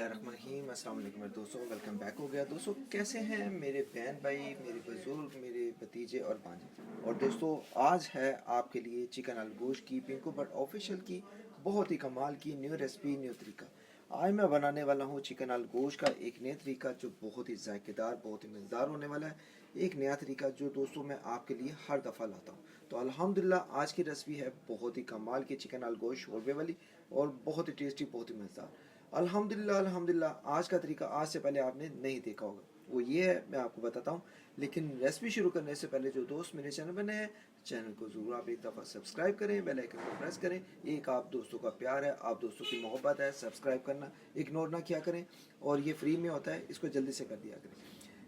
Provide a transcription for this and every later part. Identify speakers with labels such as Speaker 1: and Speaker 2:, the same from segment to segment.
Speaker 1: बिस्मिल्लाहिर्रहमानिर्रहीम। अस्सलाम वालेकुम दोस्तों, वेलकम बैक हो गया। दोस्तों कैसे हैं मेरे बहन भाई, मेरे बुजुर्ग, मेरे भतीजे और भांजे। और दोस्तों आज है आपके लिए चिकन आलू गोश्त की पिंको बट ऑफिशियल की बहुत ही कमाल की न्यू रेसिपी, न्यू तरीका। आज मैं बनाने वाला हूँ चिकन आलू गोश्त का एक नया तरीका जो बहुत ही जायकेदार, बहुत ही मज़ेदार होने वाला है। एक नया तरीका जो दोस्तों मैं आपके लिए हर दफ़ा लाता हूँ। तो अल्हम्दुलिल्लाह आज की रेसिपी है बहुत ही कमाल की चिकन आलू गोश्त शोरबे वाली और बहुत ही टेस्टी, बहुत ही मज़ेदार। अल्हम्दुलिल्लाह अल्हम्दुलिल्लाह आज का तरीका आज से पहले आपने नहीं देखा होगा, वो ये है, मैं आपको बताता हूँ। लेकिन रेसिपी शुरू करने से पहले जो दोस्त मेरे चैनल पर नए हैं, चैनल को ज़रूर आप एक दफ़ा सब्सक्राइब करें, बेल आइकन को प्रेस करें। एक आप दोस्तों का प्यार है, आप दोस्तों की मोहब्बत है, सब्सक्राइब करना इग्नोर ना किया करें। और ये फ्री में होता है, इसको जल्दी से कर दिया करें।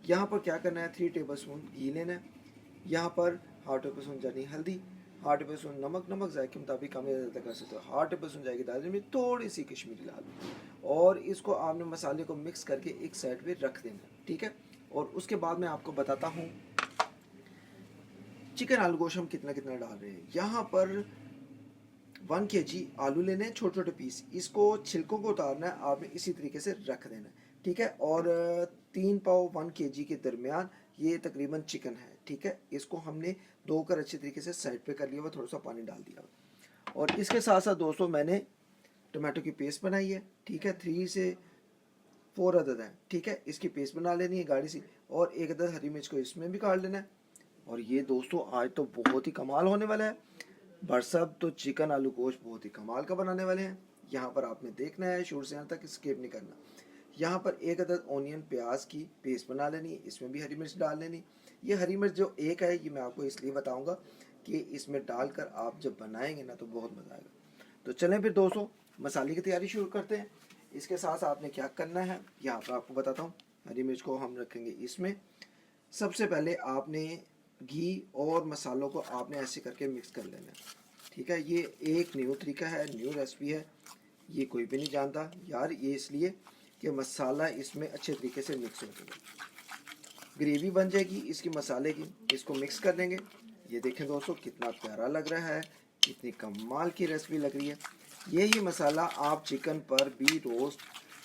Speaker 1: यहाँ पर क्या करना है, 3 टेबल स्पून घी लेना है। यहाँ पर हाफ टेबल स्पून जानी हल्दी, हाफ टेबल स्पून नमक, नमक जायके मुताबिक कम या ज़्यादा कर सकते हो। हाफ टेबल स्पून जाएगी दालचीनी में, थोड़ी सी कश्मीरी लाल, और इसको आपने मसाले को मिक्स करके एक साइड पे रख देना, ठीक है। और उसके बाद मैं आपको बताता हूँ चिकन आलू गोश्त हम कितना कितना डाल रहे हैं। यहाँ पर 1 kg आलू लेने हैं, छोटे छोटे पीस। इसको छिलकों को उतारना है, आपने इसी तरीके से रख देना है, ठीक है। और 3 पाव 1 kg के दरमियान ये तकरीबन चिकन है, ठीक है। इसको हमने धोकर अच्छे तरीके से साइड पे कर लिया हुआ, थोड़ा सा पानी डाल दिया हुआ। और इसके साथ साथ दोस्तों मैंने टमाटो की पेस्ट बनाई है, ठीक है। 3 से 4 अदद है, ठीक है। इसकी पेस्ट बना लेनी है गाढ़ी सी। और 1 अदद हरी मिर्च को इसमें भी काट लेना है। और ये दोस्तों आज तो बहुत ही कमाल होने वाला है। बरसब तो चिकन आलू गोश्त बहुत ही कमाल का बनाने वाले हैं। यहाँ पर आपने देखना है, शुरू से यहाँ तक स्किप नहीं करना। यहाँ पर 1 अदद ऑनियन प्याज की पेस्ट बना लेनी है, इसमें भी हरी मिर्च डाल लेनी। ये हरी मिर्च जो एक है, ये मैं आपको इसलिए बताऊँगा कि इसमें डालकर आप जब बनाएंगे ना तो बहुत मज़ा आएगा। तो चलें फिर दोस्तों मसाले की तैयारी शुरू करते हैं। इसके साथ आपने क्या करना है, यहाँ पर आपको बताता हूँ। हरी मिर्च को हम रखेंगे इसमें। सबसे पहले आपने घी और मसालों को आपने ऐसे करके मिक्स कर लेना है, ठीक है। ये एक न्यू तरीका है, न्यू रेसिपी है, ये कोई भी नहीं जानता यार। ये इसलिए कि मसाला इसमें अच्छे तरीके से मिक्स हो जाएगा, ग्रेवी बन जाएगी इसकी मसाले की। इसको मिक्स कर देंगे। ये देखें दोस्तों कितना प्यारा लग रहा है, कितनी कमाल की रेसिपी लग रही है। यही मसाला आप चिकन पर भी रोस्ट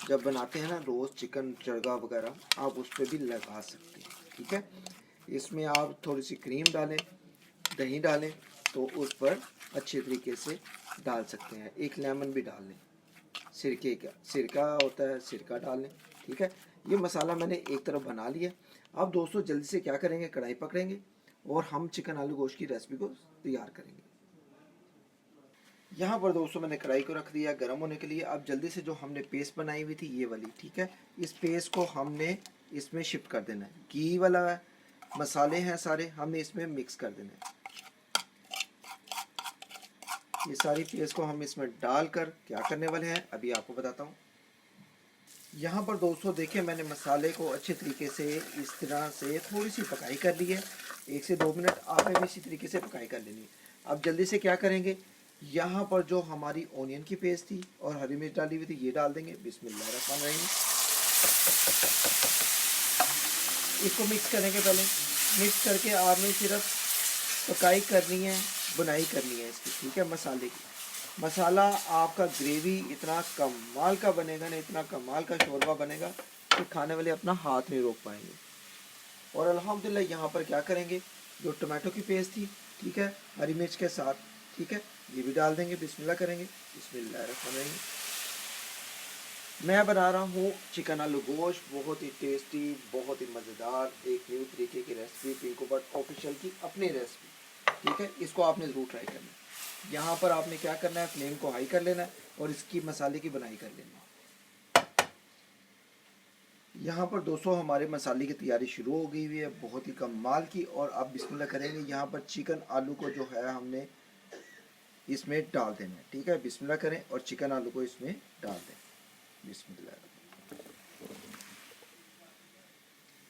Speaker 1: जब बनाते हैं ना, रोस्ट चिकन चरगा वगैरह, आप उस पर भी लगा सकते हैं, ठीक है। इसमें आप थोड़ी सी क्रीम डालें, दही डालें तो उस पर अच्छे तरीके से डाल सकते हैं। एक लेमन भी डाल लें, सिरके का सिरका होता है, सिरका डाल लें, ठीक है। ये मसाला मैंने एक तरफ बना लिया। अब दोस्तों जल्दी से क्या करेंगे, कढ़ाई पकड़ेंगे और हम चिकन आलू गोश्त की रेसिपी को तैयार करेंगे। यहाँ पर दोस्तों मैंने कढ़ाई को रख दिया गर्म होने के लिए। अब जल्दी से जो हमने पेस्ट बनाई हुई थी ये वाली, ठीक है, इस पेस्ट को हमने इसमें शिफ्ट कर देना है। घी वाला मसाले हैं सारे, हमने इसमें मिक्स कर देना है। ये सारी पेस्ट को हम इसमें डालकर क्या करने वाले हैं अभी आपको बताता हूँ। यहाँ पर दोस्तों देखिए मैंने मसाले को अच्छे तरीके से इस तरह से थोड़ी सी पकाई कर ली है। 1 से 2 मिनट आपने भी इसी तरीके से पकाई कर लेनी है। अब जल्दी से क्या करेंगे, यहाँ पर जो हमारी ऑनियन की पेस्ट थी और हरी मिर्च डाली हुई थी ये डाल देंगे। बिस्मिल्लाहिर्रहमानिर्रहीम। इसको मिक्स करेंगे। पहले मिक्स करके आपने सिर्फ पकाई करनी है, बुनाई करनी है इसकी, ठीक है, मसाले की। मसाला आपका ग्रेवी इतना कमाल का बनेगा ना, इतना कमाल का शोरबा बनेगा कि खाने वाले अपना हाथ नहीं रोक पाएंगे। और अल्हम्दुलिल्लाह यहाँ पर क्या करेंगे, जो टमाटो की पेस्ट थी, ठीक है, हरी मिर्च के साथ, ठीक है, ये भी डाल देंगे। बिस्मिल्लाह करेंगे। बिस्मिल्लाहिर्रहमानिर्रहीम। मैं बना रहा हूँ चिकन आलू गोश्त, बहुत ही टेस्टी, बहुत ही मज़ेदार, एक न्यू तरीके की रेसिपी, पिंको बट ऑफिशियल की अपनी रेसिपी, ठीक है। इसको आपने ज़रूर ट्राई करना है। यहाँ पर आपने क्या करना है, फ्लेम को हाई कर लेना है और इसकी मसाले की बनाई कर लेनी है। यहाँ पर दोस्तों हमारे मसाले की तैयारी शुरू हो गई हुई है, बहुत ही कमाल की। और आप बिस्मिल्लाह करेंगे। यहाँ पर चिकन आलू को जो है हमने इसमें डाल देना है, ठीक है। बिस्मिल्लाह करें और चिकन आलू को इसमें डाल दें। बिस्मिल्लाह।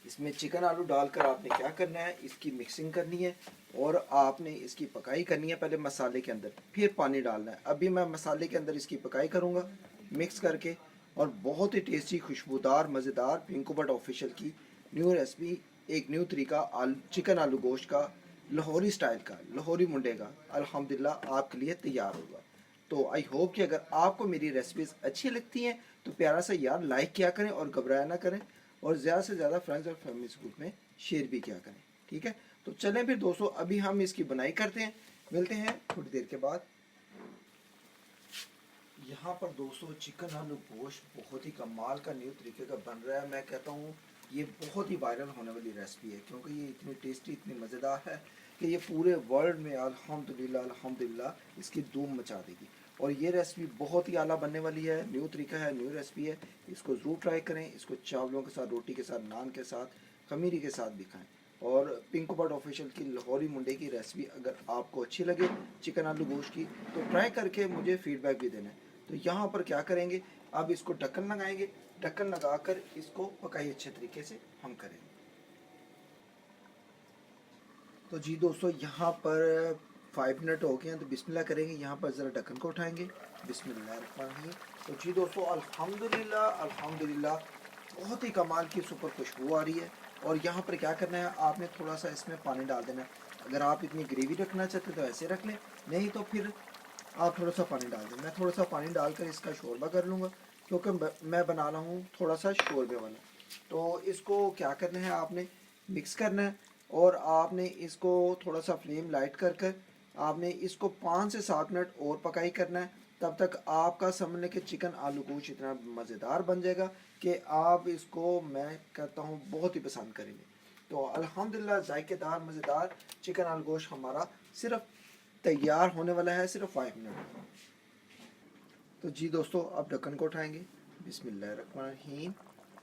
Speaker 1: इसमें चिकन आलू डालकर आपने क्या करना है, इसकी मिक्सिंग करनी है और आपने इसकी पकाई करनी है पहले मसाले के अंदर, फिर पानी डालना है। अभी मैं मसाले के अंदर इसकी पकाई करूँगा मिक्स करके। और बहुत ही टेस्टी, खुशबूदार, मज़ेदार पिंको बट ऑफिशियल की न्यू रेसिपी, एक न्यू तरीका चिकन आलू गोश्त का, लाहौरी स्टाइल का, लाहौरी मुंडे का, अल्हम्दुलिल्लाह आपके लिए तैयार होगा। तो आई होप कि अगर आपको मेरी रेसिपीज़ अच्छी लगती हैं तो प्यारा सा यार लाइक किया करें और घबराया ना करें, और ज़्यादा से ज़्यादा फ्रेंड्स और फैमिली ग्रुप में शेयर भी किया करें। ठीक है, तो चलें फिर दोस्तों, अभी हम इसकी बनाई करते हैं, मिलते हैं थोड़ी देर के बाद। यहाँ पर दोस्तों चिकन आलू गोश्त बहुत ही कमाल का न्यू तरीके का बन रहा है। मैं कहता हूँ ये बहुत ही वायरल होने वाली रेसिपी है, क्योंकि ये इतनी टेस्टी, इतनी मज़ेदार है कि ये पूरे वर्ल्ड में अल्हम्दुलिल्लाह अल्हम्दुलिल्लाह इसकी धूम मचा देगी। और ये रेसिपी बहुत ही आला बनने वाली है, न्यू तरीका है, न्यू रेसिपी है। इसको ज़रूर ट्राई करें, इसको चावलों के साथ, रोटी के साथ, नान के साथ, खमीरी के साथ भी खाएँ। और पिंक बर्ड ऑफिशियल की लाहौरी मुंडे की रेसिपी अगर आपको अच्छी लगे चिकन आलू गोश्त की, तो ट्राई करके मुझे फीडबैक भी देना है। तो यहाँ पर क्या करेंगे, अब इसको ढक्कन लगाएंगे, ढक्कन लगाकर इसको पकाई अच्छे तरीके से हम करेंगे। तो जी दोस्तों यहाँ पर 5 मिनट हो गए हैं, तो बिस्मिल्लाह करेंगे। यहाँ पर ज़रा ढक्कन को उठाएंगे, बिस्मिल्लाह। तो जी दोस्तों अल्हम्दुलिल्लाह अल्हम्दुलिल्लाह बहुत ही कमाल की सुपर खुशबू आ रही है। और यहाँ पर क्या करना है, आपने थोड़ा सा इसमें पानी डाल देना है। अगर आप इतनी ग्रेवी रखना चाहते तो ऐसे रख लें, नहीं तो फिर आप थोड़ा सा पानी डाल दें। मैं थोड़ा सा पानी डालकर इसका शोरबा कर लूँगा, क्योंकि मैं बना रहा हूँ थोड़ा सा शोरबे वाला। तो इसको क्या करना है, आपने मिक्स करना है, और आपने इसको थोड़ा सा फ्लेम लाइट कर कर आपने इसको 5 से 7 मिनट और पकाई करना है। तब तक आपका समझ लें कि चिकन आलू गोश्त इतना मज़ेदार बन जाएगा कि आप इसको, मैं कहता हूँ, बहुत ही पसंद करेंगे। तो अल्हम्दुलिल्लाह जायकेदार मज़ेदार चिकन आलू गोश्त हमारा सिर्फ तैयार होने वाला है, सिर्फ 5 मिनट। तो जी दोस्तों अब ढक्कन को उठाएंगे, बिस्मिल्लाहिर्रहमानिर्रहीम।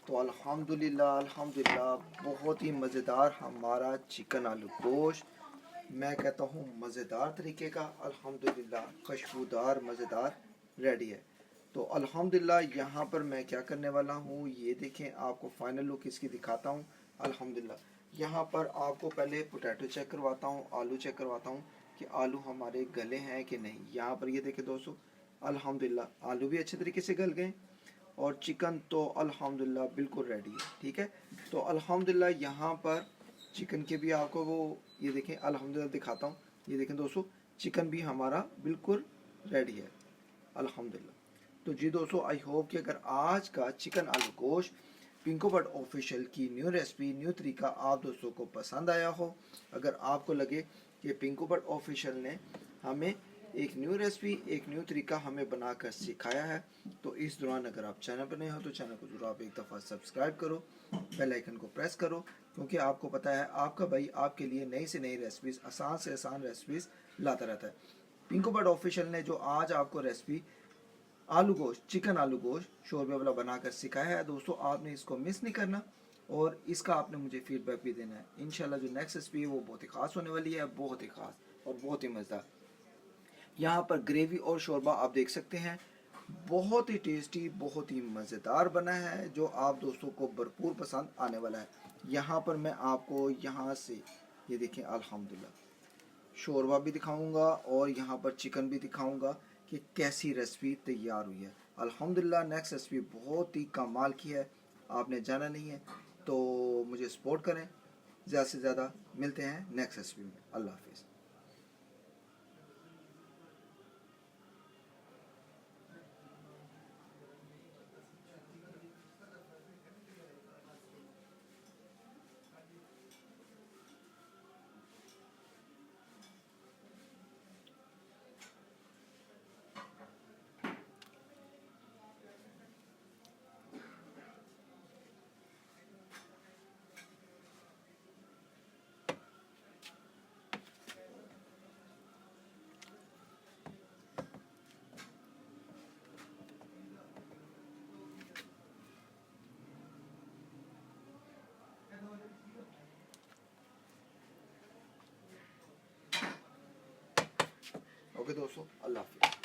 Speaker 1: तो अल्हम्दुलिल्लाह अल्हम्दुलिल्लाह बहुत ही मज़ेदार हमारा चिकन आलू गोश्त, मैं कहता हूँ मज़ेदार तरीके का, अल्हम्दुलिल्लाह खुशबूदार मज़ेदार रेडी है। तो अल्हम्दुलिल्लाह यहाँ पर मैं क्या करने वाला हूँ, ये देखें, आपको फाइनल लुक इसकी दिखाता हूँ। अल्हम्दुलिल्लाह यहाँ पर आपको पहले पोटैटो चेक करवाता हूँ, आलू चेक करवाता हूँ कि आलू हमारे गले हैं कि नहीं। यहाँ पर ये देखें दोस्तों, अल्हम्दुलिल्लाह आलू भी अच्छे तरीके से गल गए, और चिकन तो अल्हम्दुलिल्लाह बिल्कुल रेडी है। ठीक है, तो अल्हम्दुलिल्लाह यहाँ पर चिकन के भी आपको वो, ये देखें अल्हम्दुलिल्लाह दिखाता हूँ, ये देखें दोस्तों चिकन भी हमारा बिल्कुल रेडी है अल्हम्दुलिल्लाह। तो जी दोस्तों आई होप कि अगर आज का चिकन आलू गोश्त पिंको बट ऑफिशियल की न्यू रेसिपी, न्यू तरीका आप दोस्तों को पसंद आया हो। अगर आपको लगे कि पिंको बट ऑफिशियल ने हमें एक न्यू रेसिपी, एक न्यू तरीका हमें बनाकर सिखाया है, तो इस दौरान अगर आप चैनल पर नए हो तो चैनल को जरूर आप एक दफ़ा सब्सक्राइब करो, बेल आइकन को प्रेस करो, क्योंकि आपको पता है आपका भाई आपके लिए नई से नई रेसिपीज़, आसान से आसान रेसिपीज़ लाता रहता है। पिंको बट ऑफिशियल ने जो आज आपको रेसिपी आलू गोश्त, चिकन आलू गोश्त शोरबे वाला बनाकर सिखाया है दोस्तों, आपने इसको मिस नहीं करना, और इसका आपने मुझे फीडबैक भी देना है। इंशाल्लाह जो नेक्स्ट रेसिपी है वो बहुत ही ख़ास होने वाली है, बहुत ही ख़ास और बहुत ही मज़ेदार। यहाँ पर ग्रेवी और शोरबा आप देख सकते हैं, बहुत ही टेस्टी, बहुत ही मज़ेदार बना है, जो आप दोस्तों को भरपूर पसंद आने वाला है। यहाँ पर मैं आपको यहाँ से ये देखें अल्हम्दुलिल्लाह शोरबा भी दिखाऊंगा, और यहाँ पर चिकन भी दिखाऊंगा कि कैसी रेसिपी तैयार हुई है। अल्हम्दुलिल्लाह नेक्स्ट रेसिपी बहुत ही कमाल की है, आपने जाना नहीं है तो मुझे सपोर्ट करें ज़्यादा से ज़्यादा। मिलते हैं नेक्स्ट रेसिपी में, अल्लाह हाफिज़। ओके दोस्तों, अल्लाह हाफिज़।